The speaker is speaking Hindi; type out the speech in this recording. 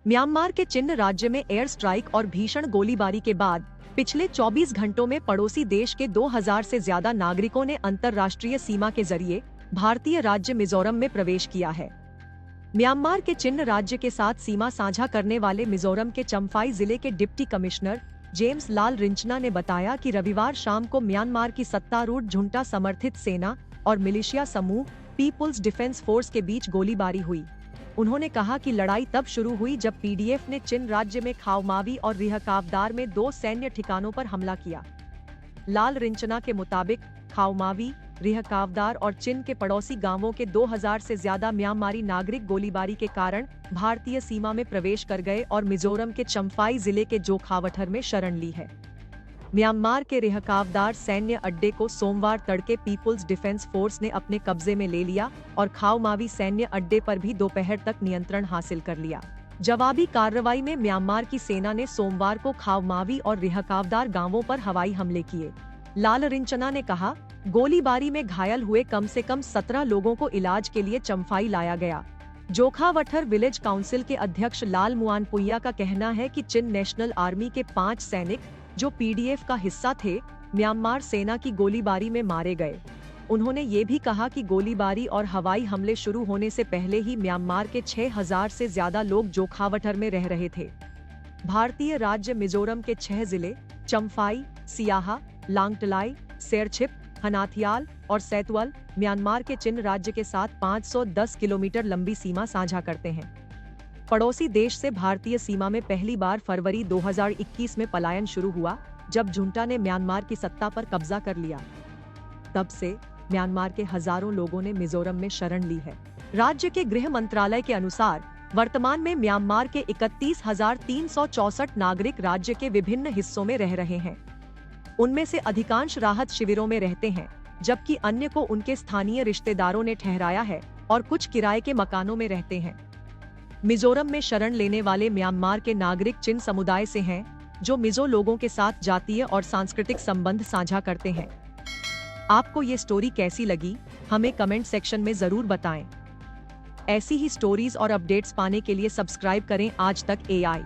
म्यांमार के चिन राज्य में एयर स्ट्राइक और भीषण गोलीबारी के बाद पिछले 24 घंटों में पड़ोसी देश के 2000 से ज्यादा नागरिकों ने अंतर्राष्ट्रीय सीमा के जरिए भारतीय राज्य मिजोरम में प्रवेश किया है। म्यांमार के चिन राज्य के साथ सीमा साझा करने वाले मिजोरम के चम्फाई जिले के डिप्टी कमिश्नर जेम्स लाल रिंचना ने बताया कि रविवार शाम को म्यांमार की सत्तारूढ़ झुंटा समर्थित सेना और मिलिशिया समूह पीपुल्स डिफेंस फोर्स के बीच गोलीबारी हुई। उन्होंने कहा कि लड़ाई तब शुरू हुई जब पीडीएफ ने चिन राज्य में खाओ मावी और रिहकावदार में 2 सैन्य ठिकानों पर हमला किया। लाल रिंचना के मुताबिक खाओ मावी, रिहकावदार और चिन के पड़ोसी गांवों के 2000 से ज्यादा म्यांमारी नागरिक गोलीबारी के कारण भारतीय सीमा में प्रवेश कर गए और मिजोरम के चम्फाई जिले के जोखावथर में शरण ली है। म्यांमार के रिहकावदार सैन्य अड्डे को सोमवार तड़के पीपुल्स डिफेंस फोर्स ने अपने कब्जे में ले लिया और खाओ मावी सैन्य अड्डे पर भी दोपहर तक नियंत्रण हासिल कर लिया। जवाबी कार्रवाई में म्यांमार की सेना ने सोमवार को खाओ मावी और रिहकावदार गांवों पर हवाई हमले किए। लाल रिंचना ने कहा, गोलीबारी में घायल हुए कम से कम 17 लोगों को इलाज के लिए चम्फाई लाया गया। जोखावथर विलेज काउंसिल के अध्यक्ष लाल मुआनपुइया का कहना है कि चिन नेशनल आर्मी के 5 सैनिक जो पीडीएफ का हिस्सा थे, म्यांमार सेना की गोलीबारी में मारे गए। उन्होंने ये भी कहा कि गोलीबारी और हवाई हमले शुरू होने से पहले ही म्यांमार के 6000 से ज्यादा लोग जोखावथर में रह रहे थे। भारतीय राज्य मिजोरम के 6 जिले चम्फाई, सियाहा, लांगटलाई, सेरछिप, हनाथियाल और सैतवल म्यांमार के चिन राज्य के साथ 510 किलोमीटर लंबी सीमा साझा करते हैं। पड़ोसी देश से भारतीय सीमा में पहली बार फरवरी 2021 में पलायन शुरू हुआ, जब झुंटा ने म्यांमार की सत्ता पर कब्जा कर लिया। तब से म्यांमार के हजारों लोगों ने मिजोरम में शरण ली है। राज्य के गृह मंत्रालय के अनुसार वर्तमान में म्यांमार के 31,364 नागरिक राज्य के विभिन्न हिस्सों में रह रहे हैं। उनमें से अधिकांश राहत शिविरों में रहते हैं, जबकि अन्य को उनके स्थानीय रिश्तेदारों ने ठहराया है और कुछ किराए के मकानों में रहते हैं। मिजोरम में शरण लेने वाले म्यांमार के नागरिक चिन समुदाय से हैं, जो मिजो लोगों के साथ जातीय और सांस्कृतिक संबंध साझा करते हैं। आपको ये स्टोरी कैसी लगी, हमें कमेंट सेक्शन में जरूर बताएं। ऐसी ही स्टोरीज और अपडेट्स पाने के लिए सब्सक्राइब करें आज तक AI।